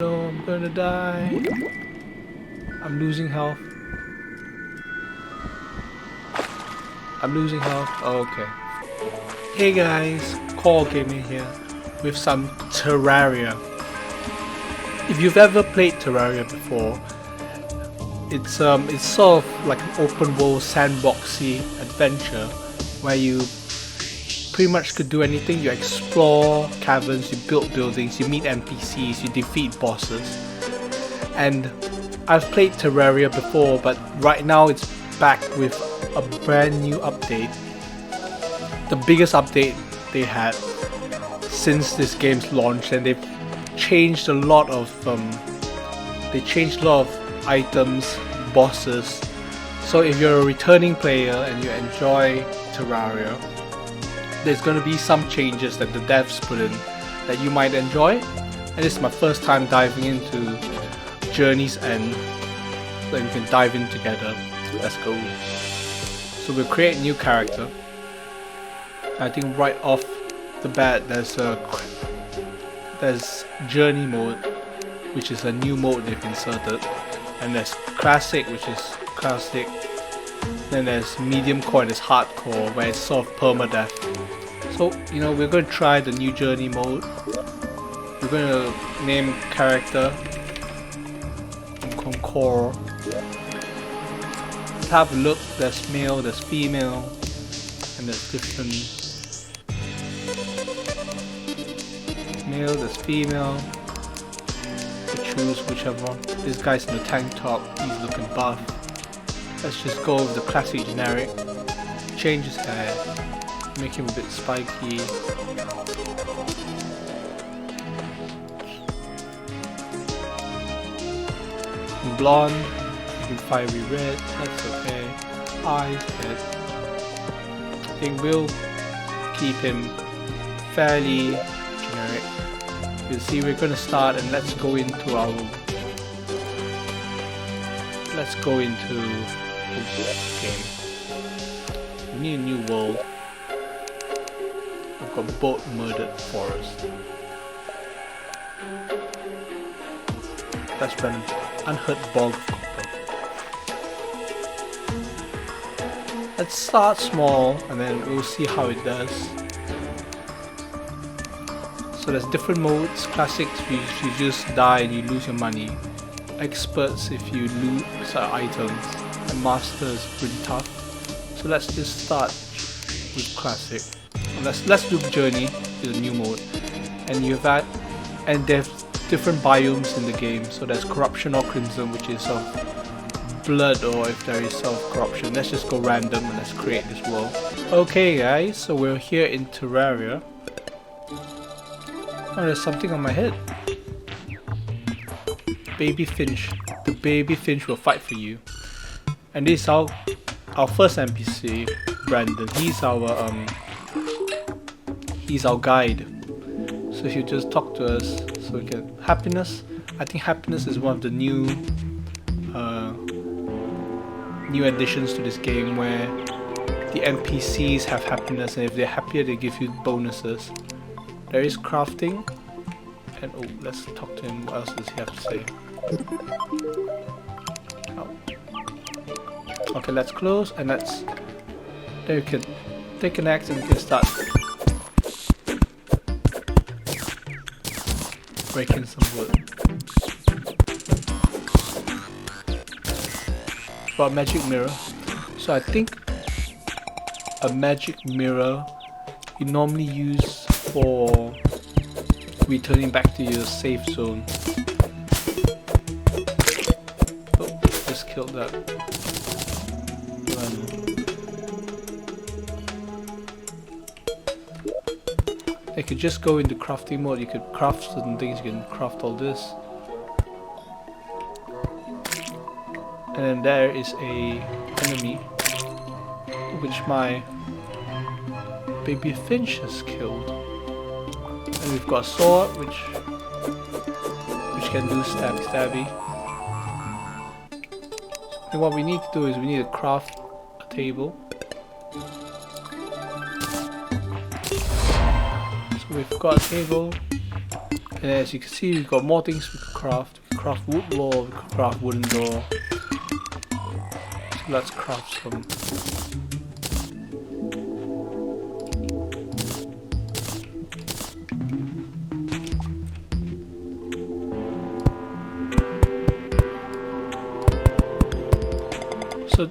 No, I'm gonna die. I'm losing health. Oh, okay. Hey guys, Core Gaming here with some Terraria. If you've ever played Terraria before, it's sort of like an open world sandboxy adventure where you pretty much could do anything. You explore caverns, you build buildings, you meet NPCs, you defeat bosses. And I've played Terraria before, but right now it's back with a brand new update. The biggest update they had since this game's launch, and they've changed a lot of items, bosses. So if you're a returning player and you enjoy Terraria, there's going to be some changes that the devs put in that you might enjoy. And this is my first time diving into Journey's End, so you can dive in together. Let's go. So we'll create a new character. I think right off the bat there's Journey mode, which is a new mode they've inserted, and there's Classic, which is classic. Then there's Medium Core and there's Hardcore, where it's sort of permadeath. So we're going to try the new Journey mode. We're going to name character Core. Let's have a look. There's male, there's female, and there's different male, there's female. You choose whichever one. This guy's in the tank top, he's looking buff. Let's just go with the classic generic. Change his hair, make him a bit spiky. Blonde, even fiery red, that's okay. Eyes, head. I think we'll keep him fairly generic. You'll see we're gonna start, and let's go into the game. We need a new world. We've got boat murdered forest. That's been unhurt bog of copper. Let's start small and then we'll see how it does. So there's different modes. Classics, you just die and you lose your money. Experts, if you lose items, and master is pretty tough. So let's just start with classic. Let's do Journey, the new mode, and there's different biomes in the game. So there's corruption or crimson, which is blood, or if there is corruption. Let's just go random and let's create this world. Okay guys, so we're here in Terraria. Oh, there's something on my head. Baby Finch. The baby Finch will fight for you. And this is our first NPC, Brandon. He's our guide. So if you just talk to us, so we can happiness. I think happiness is one of the new additions to this game, where the NPCs have happiness, and if they're happier, they give you bonuses. There is crafting, and let's talk to him. What else does he have to say? Okay, let's close, and there you can take an axe and you can start breaking some wood. About magic mirror. So I think a magic mirror you normally use for returning back to your safe zone. Oh, just killed that. You could just go into crafting mode. You could craft certain things. You can craft all this, and then there is a enemy which my baby Finch has killed. And we've got a sword which can do stabby. And what we need to do is we need to craft a table. So we've got a table. And as you can see, we've got more things we could craft. We could craft wood floor, we could craft wooden door. So let's craft some. So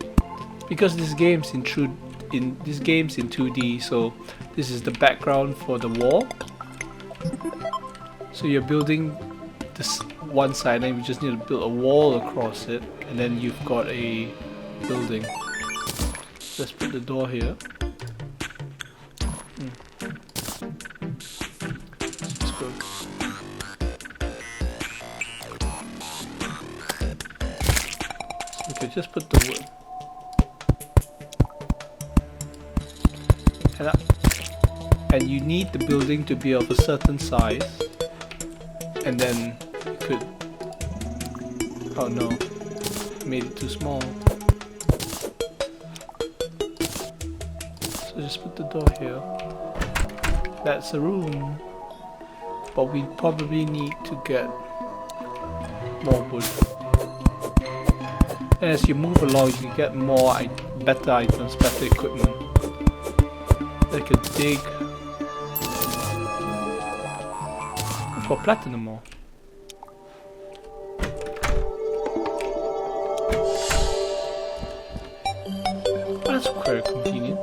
because this game's in 2D, so this is the background for the wall. So you're building this one side and you just need to build a wall across it, and then you've got a building. Let's put the door here. That's good. So we could just put the wood. And you need the building to be of a certain size. And then you could... Oh no, made it too small. So just put the door here. That's a room. But we probably need to get more wood. And as you move along, you can get more, better items, better equipment. Like a dig. For platinum ore. That's very convenient.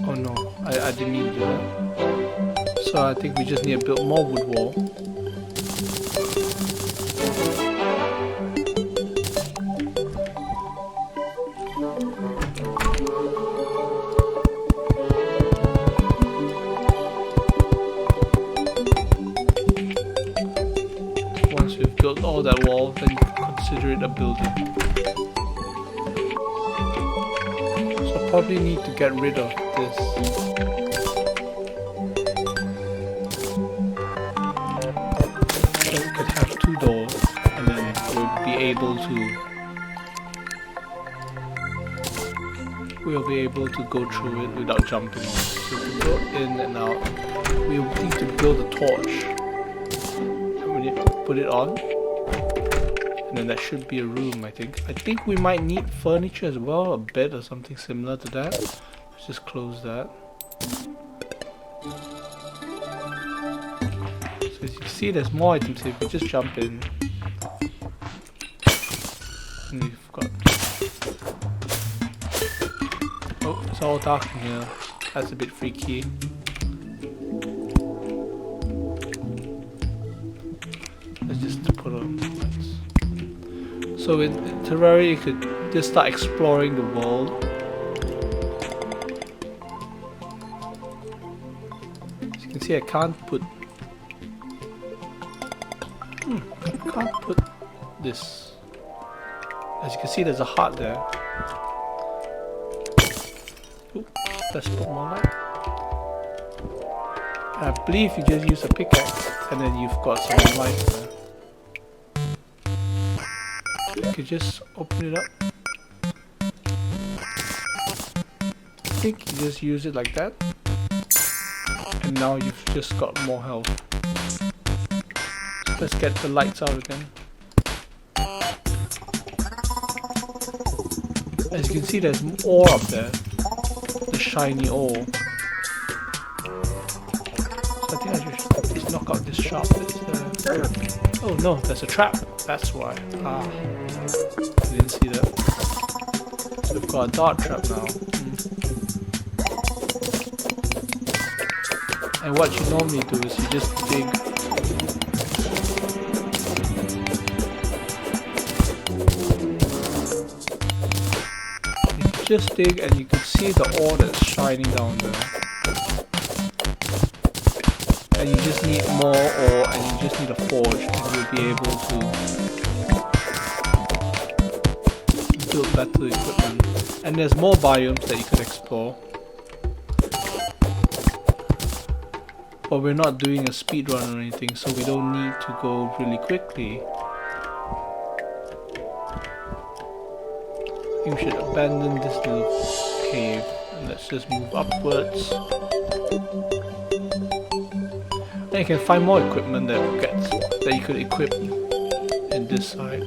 Oh no, I didn't need to do that. So I think we just need to build more wood wall. Build all that wall, then consider it a building. So I probably need to get rid of this. So we could have 2 doors, and then we'll be able to go through it without jumping on it. So we can go in and out. We'll need to build a torch. We need to put it on. And then that should be a room, I think. I think we might need furniture as well, a bed or something similar to that. Let's just close that. So as you can see, there's more items here. We just jump in. And we've got... Oh, it's all dark in here. That's a bit freaky. Let's just put on lights. So in Terraria, you could just start exploring the world. As you can see, I can't put this. As you can see, there's a heart there. Ooh, let's put more light. I believe you just use a pickaxe, and then you've got some light there. You could just open it up. I think you just use it like that. And now you've just got more health. So let's get the lights out again. As you can see, there's ore up there. The shiny ore. So I think I should just knock out this sharp bit there. Oh no, there's a trap. That's why. Ah, I didn't see that. So we've got a dart trap now. And what you normally do is you just dig. You just dig and you can see the ore that's shining down there. And you just need more ore and you just need a forge and you'll be able to build better equipment. And there's more biomes that you could explore. But we're not doing a speed run or anything, so we don't need to go really quickly. I think we should abandon this little cave and let's just move upwards. Then you can find more equipment that you could equip in this side.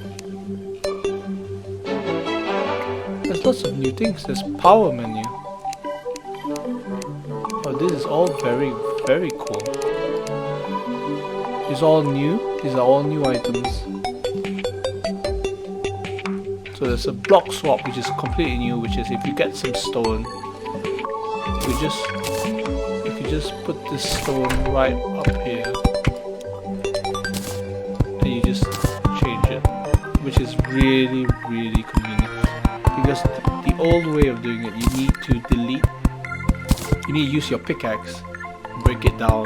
There's lots of new things. There's power menu. Oh, this is all very, very cool. It's all new. These are all new items. So there's a block swap, which is completely new, which is if you get some stone, you could just put this stone right up here, and you just change it, which is really, really convenient. Because the old way of doing it, you need to use your pickaxe, break it down.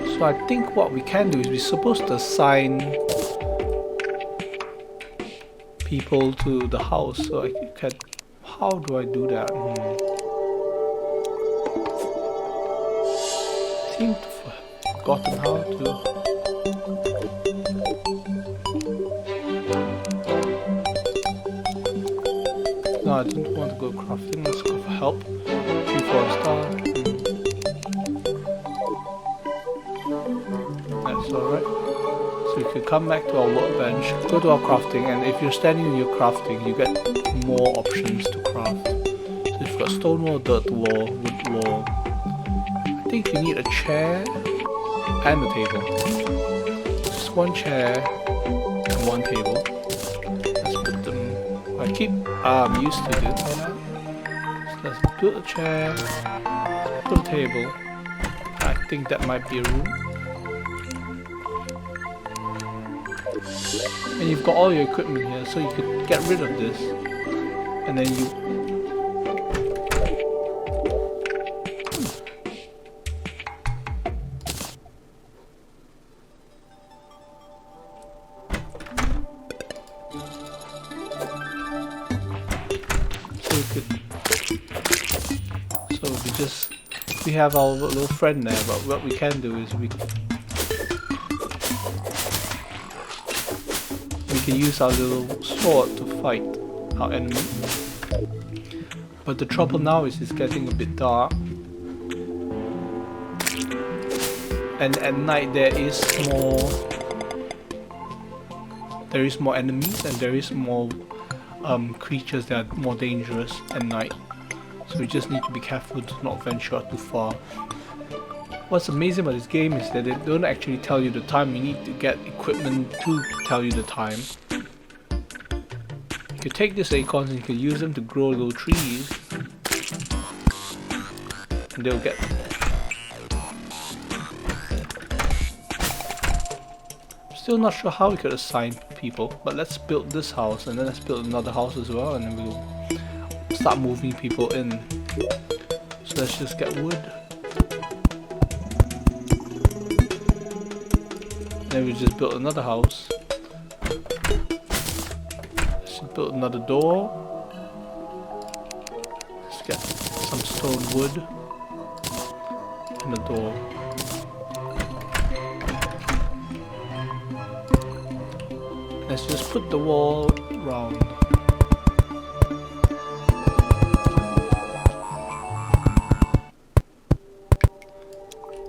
So I think what we can do is we're supposed to assign people to the house. So I can, how do I do that? Seem to have forgotten how to. No, I don't want to go crafting. Let's go for help. 3 for a star. That's alright. So we can come back to our workbench, go to our crafting, and if you're standing in your crafting, you get more options to craft. So you've got stone wall, dirt wall, wood wall. I think you need a chair and a table. Just one chair and one table. Let's put them. I keep used to do that. So let's put a chair, put a table. I think that might be a room. And you've got all your equipment here, so you could get rid of this, and then you. We have our little friend there, but what we can do is we can use our little sword to fight our enemy. But the trouble now is it's getting a bit dark, and at night there is more enemies, and there is more creatures that are more dangerous at night. So we just need to be careful to not venture out too far. What's amazing about this game is that they don't actually tell you the time. You need to get equipment to tell you the time. You can take these acorns and you can use them to grow little trees, and they'll get. Still not sure how we could assign people, but let's build this house, and then let's build another house as well, and then we'll start moving people in. So let's just get wood. Then we just built another house. Let's build another door. Let's get some stone wood and a door. Let's just put the wall round.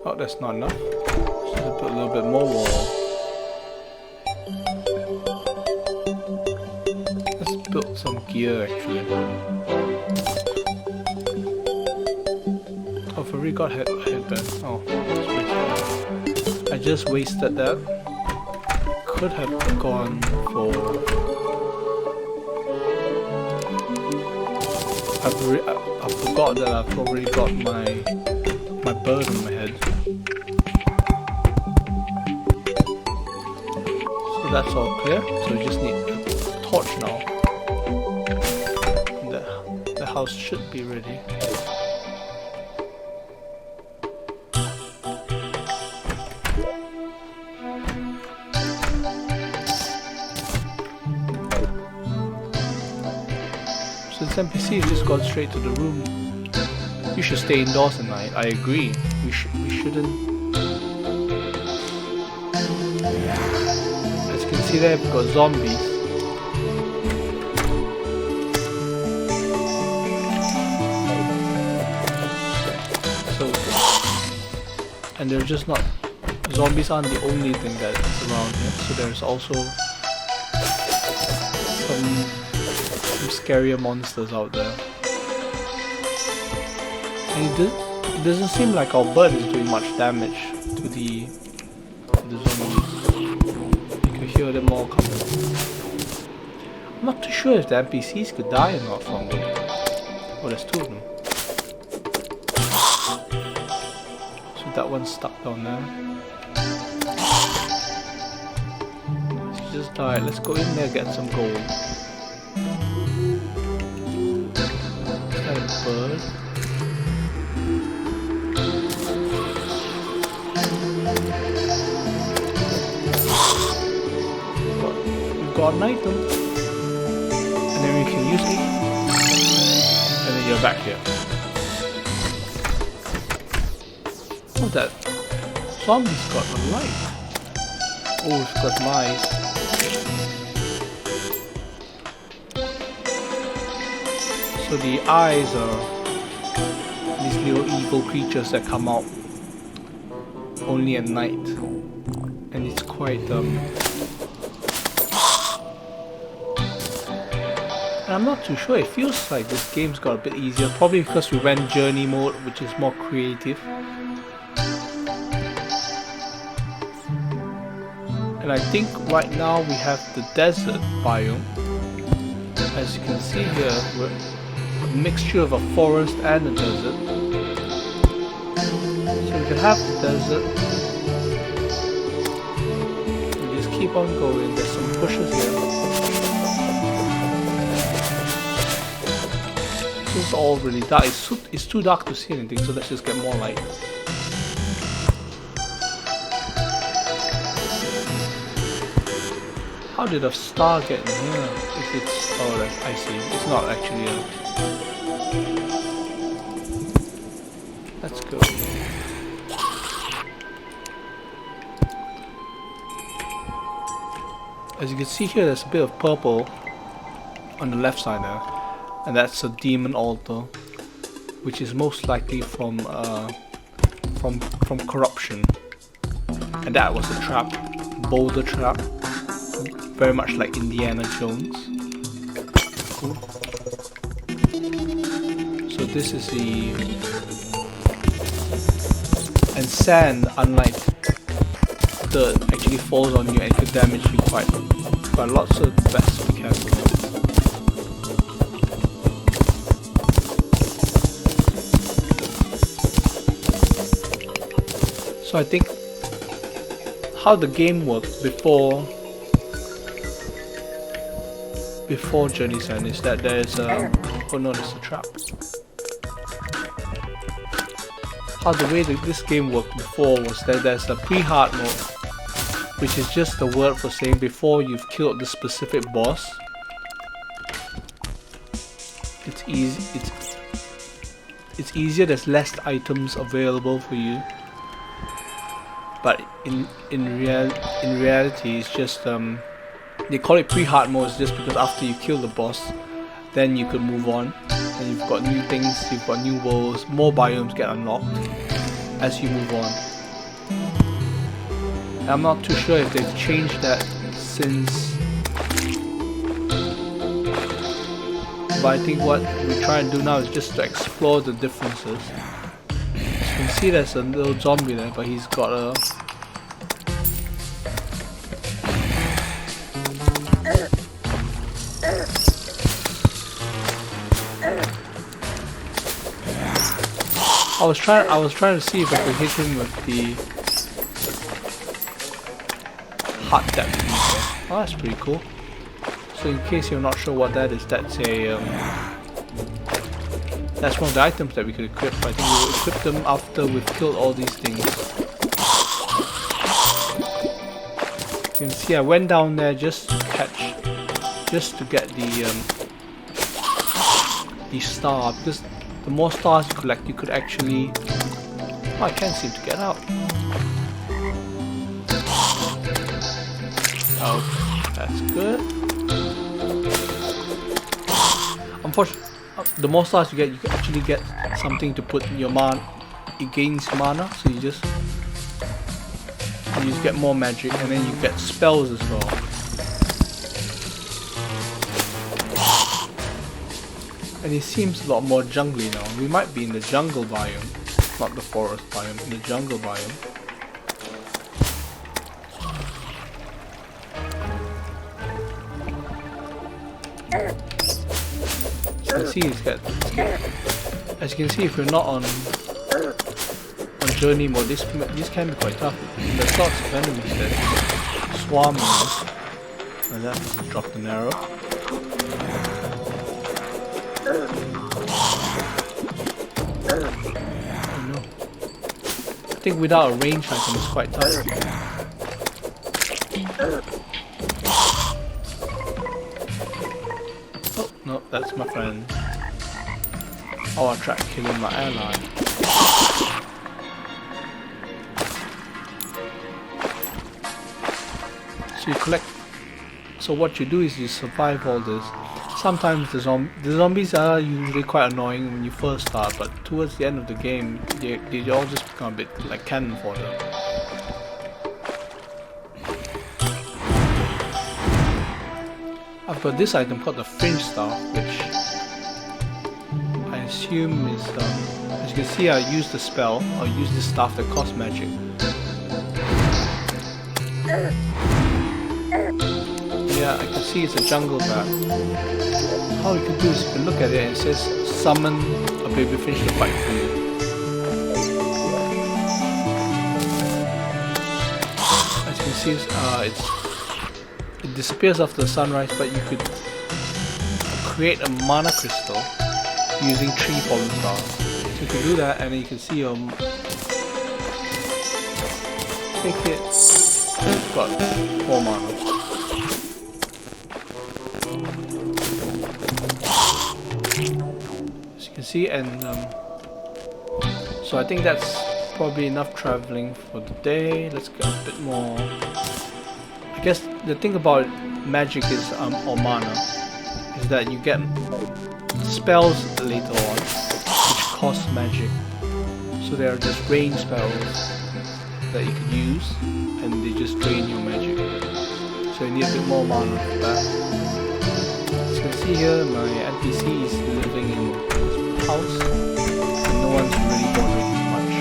Oh, that's not enough. Let's just put a little bit more wall. Let's build some gear actually. Oh, I've already got headband. Oh, I just wasted that. Could have gone for. I forgot that I've already got my bird on my head. So that's all clear. So we just need a torch now. And the house should be ready. So this NPC has just gone straight to the room. You should stay indoors at night. I agree. We shouldn't. As you can see there, we've got zombies. And they're just not, zombies aren't the only thing that's around here. So there's also some scarier monsters out there. And it doesn't seem like our bird is doing much damage to the zombies. You can hear them all coming. I'm not too sure if the NPCs could die or not from them. Oh, there's two of them. So that one's stuck down there. She just died. Let's go in there and get some gold. Is that a bird? We've got an item. And then we can use it. And then you're back here. Oh, that zombie's got a light. Oh, it's got mice. So the eyes are these little evil creatures that come out only at night. And it's quite and I'm not too sure, it feels like this game's got a bit easier, probably because we went journey mode, which is more creative. And I think right now we have the desert biome. As you can see here, we're a mixture of a forest and a desert. So we can have the desert. We just keep on going, there's some bushes here. It's all really dark. It's too dark to see anything, so let's just get more light. How did a star get in here? If it's... oh, I see. It's not actually a... Let's go. As you can see here, there's a bit of purple on the left side there. And that's a demon altar, which is most likely from corruption. And that was a trap, boulder trap, very much like Indiana Jones. Cool. So this is the... and sand, unlike dirt, actually falls on you and could damage you quite a lot. So best be careful. So I think how the game worked before Journey's End is that there's a... oh no, there's a trap. How the way that this game worked before was that there's a pre-hard mode, which is just the word for saying before you've killed the specific boss. It's easy. It's easier. There's less items available for you. But in reality, it's just they call it pre-hard mode just because after you kill the boss, then you could move on, and you've got new things, you've got new worlds, more biomes get unlocked as you move on. And I'm not too sure if they've changed that since, but I think what we try and do now is just to explore the differences. You can see there's a little zombie there, but he's got a... I was trying to see if I could hit him with the heart depth. Oh, that's pretty cool. So in case you're not sure what that is, that's a that's one of the items that we could equip. I think we'll equip them after we've killed all these things. You can see I went down there just to get the star, because the more stars you collect, you could actually... oh, I can't seem to get out. Oh, that's good. Unfortunately, the more stars you can actually get something to put in your mana. It gains mana, so you just you get more magic, and then you get spells as well. And it seems a lot more jungly now. We might be in the jungle biome, not the forest biome, in the jungle biome. As you can see, if you're not on journey mode, this can be quite tough. There's lots of enemies that swarm you, and that has dropped an arrow. Oh no! I think without a range item, it's quite tough. Oh no, that's my friend. Oh, I tried killing my ally. So you collect. So what you do is you survive all this. Sometimes the zombies are usually quite annoying when you first start, but towards the end of the game, they all just become a bit like cannon fodder. I've got this item called the Fringe Staff, which I assume is, as you can see, I use the spell. I'll use this staff that costs magic. Yeah, I can see it's a jungle bat. All you can do is you can look at it and it says summon a baby fish to fight for you. As you can see, it disappears after sunrise, but you could create a mana crystal using 3 fallen stars. So you can do that, and then you can see take it. It's got 4 mana. As you can see, and so I think that's probably enough traveling for the day. Let's get a bit more. I guess the thing about magic is or mana is that you get spells later on which cost magic. So they are just range spells that you can use, and they just drain your magic. So you need a bit more mana for that. As you can see here, my NPC is living in his house, and no one's really bothering him much.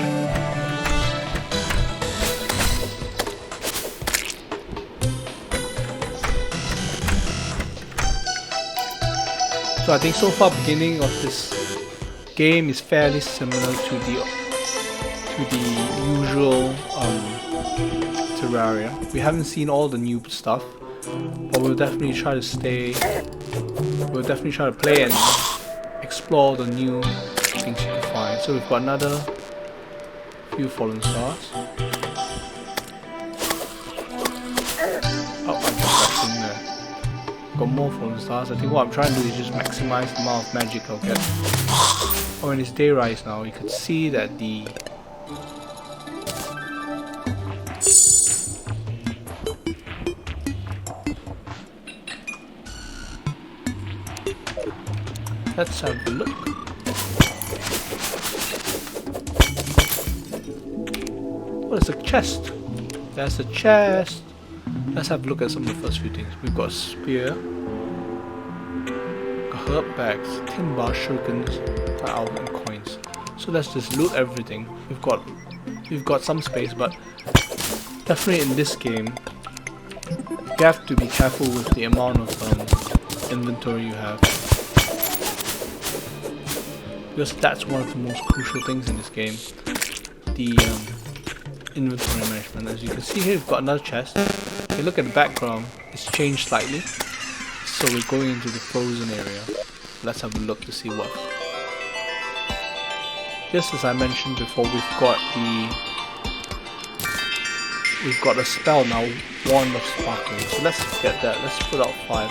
So I think so far beginning of this game is fairly similar to the usual Terraria. We haven't seen all the new stuff, but we'll definitely try to play and explore the new things you can find. So we've got another few fallen stars. Oh, I just got in there. Got more fallen stars. I think what I'm trying to do is just maximize the amount of magic I'll get. Oh, and it's dayrise now. You can see that let's have a look. Oh, there's a chest. There's a chest. Let's have a look at some of the first few things. We've got a spear, herb bags, tin bar, shurikens, and coins. So let's just loot everything. We've got some space, but definitely in this game, you have to be careful with the amount of inventory you have, because that's one of the most crucial things in this game. The inventory management. As you can see here, we've got another chest. If you look at the background, it's changed slightly. So we're going into the frozen area. Let's have a look to see what. Just as I mentioned before, we've got a spell now, Wand of Sparkling. So let's get that. Let's put out 5.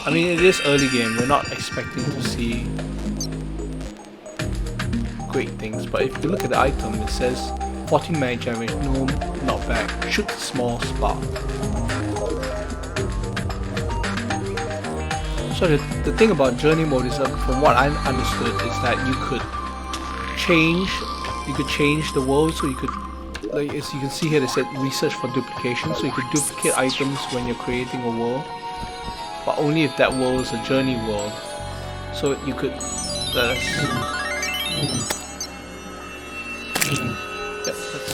I mean, it is early game. We're not expecting to see great things, but if you look at the item, it says 14 magic damage. No, not bad. Shoots a small spark. So the thing about journey mode is that, from what I understood, is that you could change the world. So you could like as you can see here, they said research for duplication, so you could duplicate items when you're creating a world, but only if that world is a journey world. So you could let's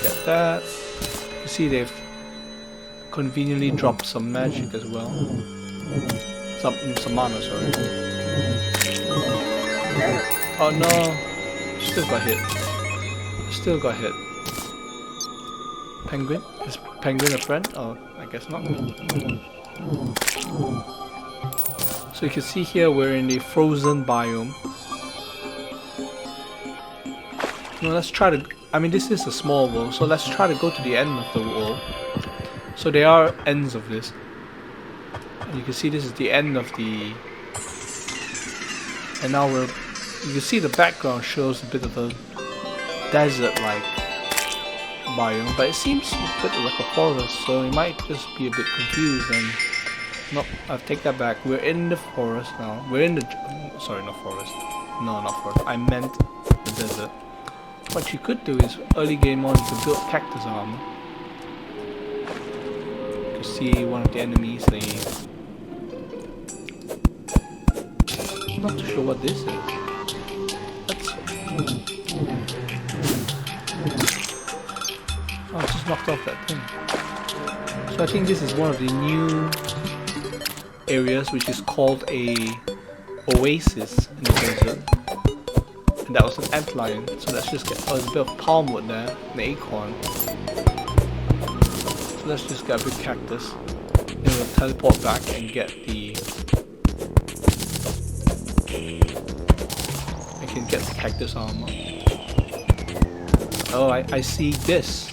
get that. You see they've conveniently dropped some magic as well. Some mana, sorry. Oh no! Still got hit. Still got hit. Penguin? Is Penguin a friend? Oh, I guess not. So you can see here we're in the frozen biome. Now let's try to... I mean, this is a small world, so let's try to go to the end of the world. So there are ends of this. And you can see this is the end of the... And now we're... You can see the background shows a bit of a desert-like biome, but it seems a bit like a forest, so you might just be a bit confused. And no, I'll take that back. We're in the forest now. We're in the... Sorry, not forest. No, not forest. I meant the desert. What you could do is, early game on, you could build cactus armor. You can see one of the enemies, I'm not too sure what this is. Oh, I just knocked off that thing. So I think this is one of the new areas which is called a oasis in the desert. And that was an antlion, so let's just get... Oh, there's a bit of palm wood there, an acorn. So let's just get a big cactus. Then we'll teleport back and get the... I can get the cactus armor. Oh, I see this.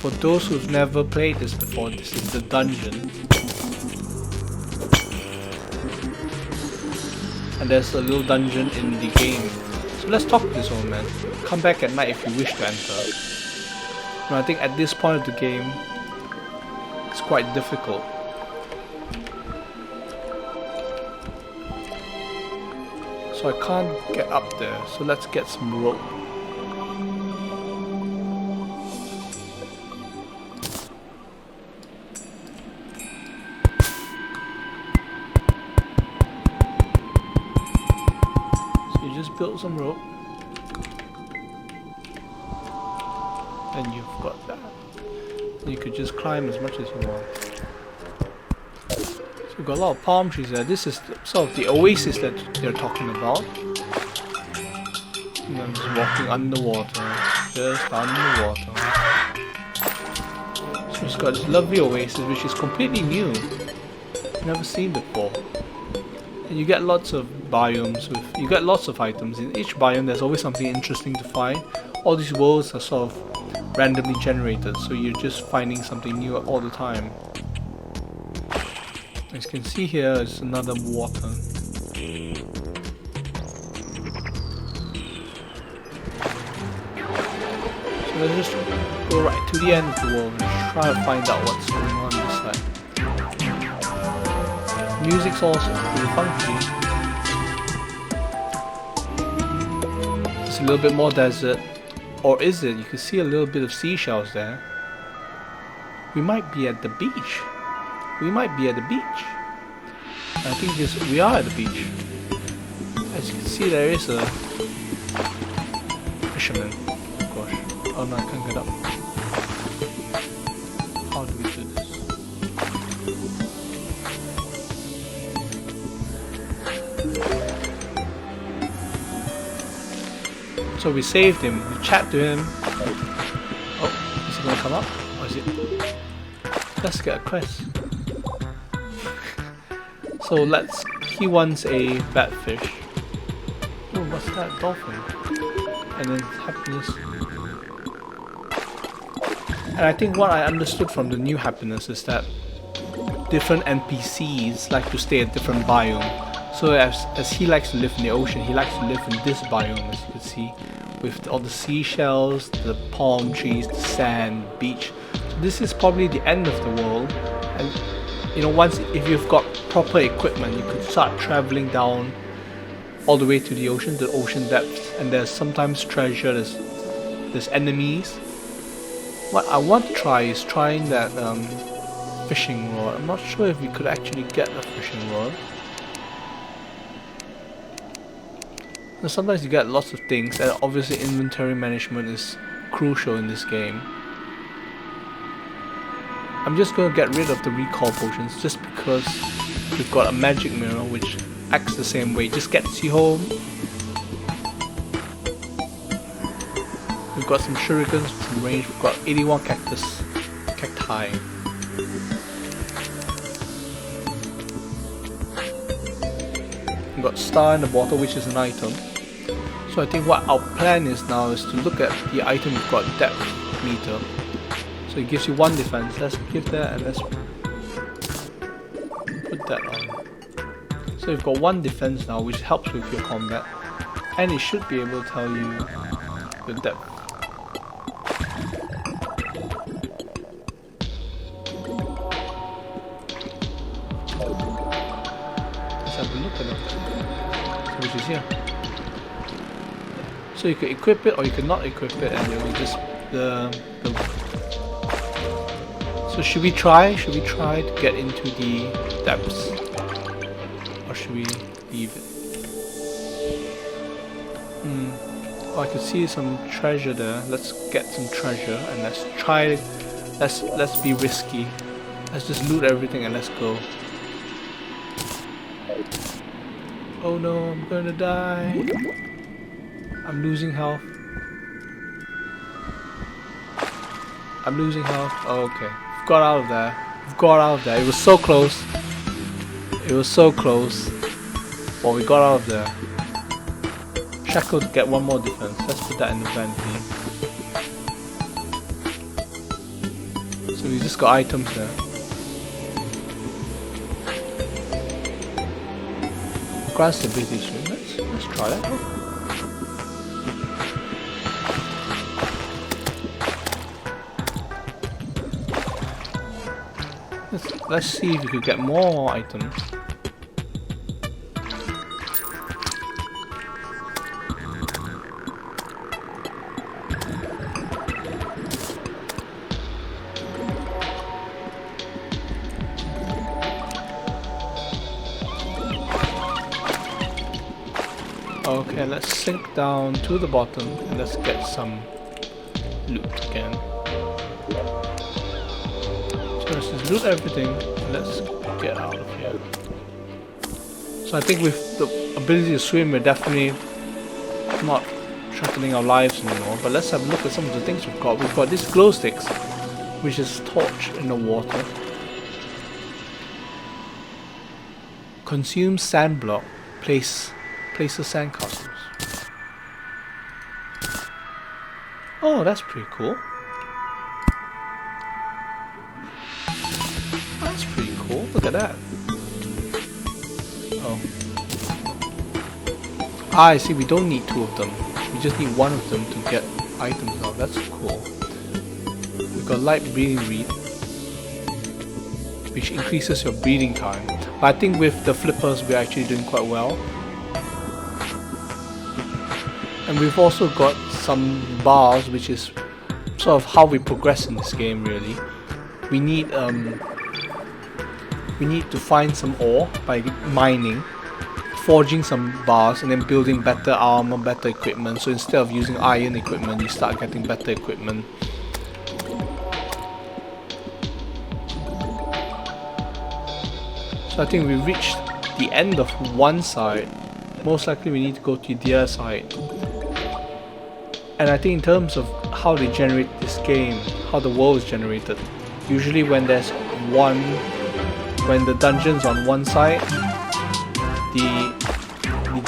For those who've never played this before, this is the dungeon. And there's a little dungeon in the game. So let's talk to this old man. Come back at night if you wish to enter. And I think at this point of the game, it's quite difficult. So I can't get up there, so let's get some rope. Build some rope, and you've got that. You could just climb as much as you want. So we've got a lot of palm trees there. This is sort of the oasis that they're talking about. And I'm just walking underwater, just underwater. So it's got this lovely oasis which is completely new, never seen before. And you get lots of biomes with, you get lots of items. In each biome there's always something interesting to find. All these worlds are sort of randomly generated, so you're just finding something new all the time. As you can see here is another water. So let's just go right to the end of the world and try to find out what's going on this side. Music's also really funky. It's a little bit more desert. Or is it? You can see a little bit of seashells there. We might be at the beach. We might be at the beach. I think we are at the beach. As you can see, there is a fisherman. Oh gosh. Oh no, I can't get up. How do we do this? So we saved him, we chat to him. Oh, is he gonna come up? Or is it? Let's get a quest. So he wants a batfish. Oh, what's that? Dolphin. And then happiness. And I think what I understood from the new happiness is that different NPCs like to stay at different biome. So as he likes to live in the ocean, he likes to live in this biome, as you can see, with all the seashells, the palm trees, the sand, beach. So this is probably the end of the world, and you know, if you've got proper equipment, you could start traveling down all the way to the ocean depths, and there's sometimes treasure, there's enemies, What I want to try is trying that fishing rod. I'm not sure if we could actually get the fishing rod. Now, sometimes you get lots of things, and obviously inventory management is crucial in this game. I'm just going to get rid of the recall potions just because we've got a magic mirror which acts the same way, just gets you home. We've got some shurikens, some range, we've got 81 cacti. We've got star in the bottle, which is an item. So I think what our plan is now is to look at the item we've got, depth meter. So it gives you 1 defense. Let's give that, and let's put that on. So you've got 1 defense now, which helps with your combat, and it should be able to tell you your depth. Let's have a look at it. So which is here. So you could equip it or you could not equip it, and it will just So should we try? Should we try to get into the depths, or should we leave it? Oh, I could see some treasure there. Let's get some treasure and let's try. Let's be risky. Let's just loot everything and let's go. Oh no, I'm gonna die. I'm losing health. I'm losing health. Oh, okay. We've got out of there. We've got out of there. It was so close. It was so close. But we got out of there. Shackle to get 1 more defense. Let's put that in the vanity. So we just got items there. Grant stability swing. Let's try that. Let's see if we could get more items. Okay, let's sink down to the bottom and let's get some loot again. Let's just loot everything and let's get out of here. So I think with the ability to swim, we're definitely not threatening our lives anymore. But let's have a look at some of the things we've got. We've got these glow sticks, which is torch in the water. Consume sand block. Place the sandcastles. Oh, that's pretty cool. That's pretty cool. Look at that. Oh. Ah, I see. We don't need 2 of them. We just need 1 of them to get items out. That's cool. We've got light breathing reed, which increases your breathing time. But I think with the flippers, we're actually doing quite well. And we've also got some bars, which is sort of how we progress in this game. Really, we need to find some ore by mining, forging some bars, and then building better armor, better equipment. So instead of using iron equipment, you start getting better equipment. So I think we reached the end of one side. Most likely we need to go to the other side. And I think in terms of how they generate this game, how the world is generated, usually when the dungeon's on one side, the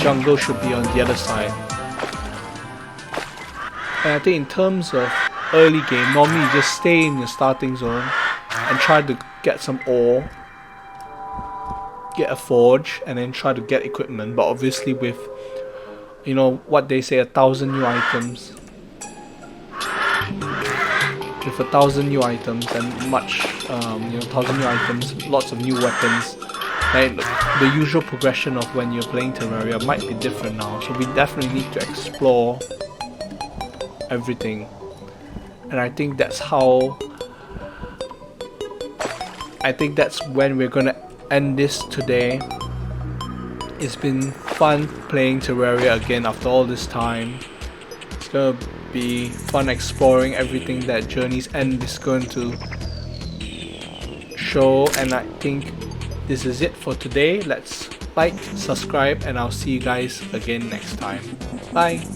jungle should be on the other side. And I think in terms of early game, normally you just stay in your starting zone and try to get some ore, get a forge, and then try to get equipment. But obviously with, you know, what they say, 1,000 new items. With 1,000 new items and much, 1,000 new items, lots of new weapons, and the usual progression of when you're playing Terraria might be different now. So we definitely need to explore everything. And I think that's when we're gonna end this today. It's been fun playing Terraria again after all this time. It's gonna be fun exploring everything that Journey's End is going to show, and I think this is it for today. Let's like, subscribe, and I'll see you guys again next time. Bye!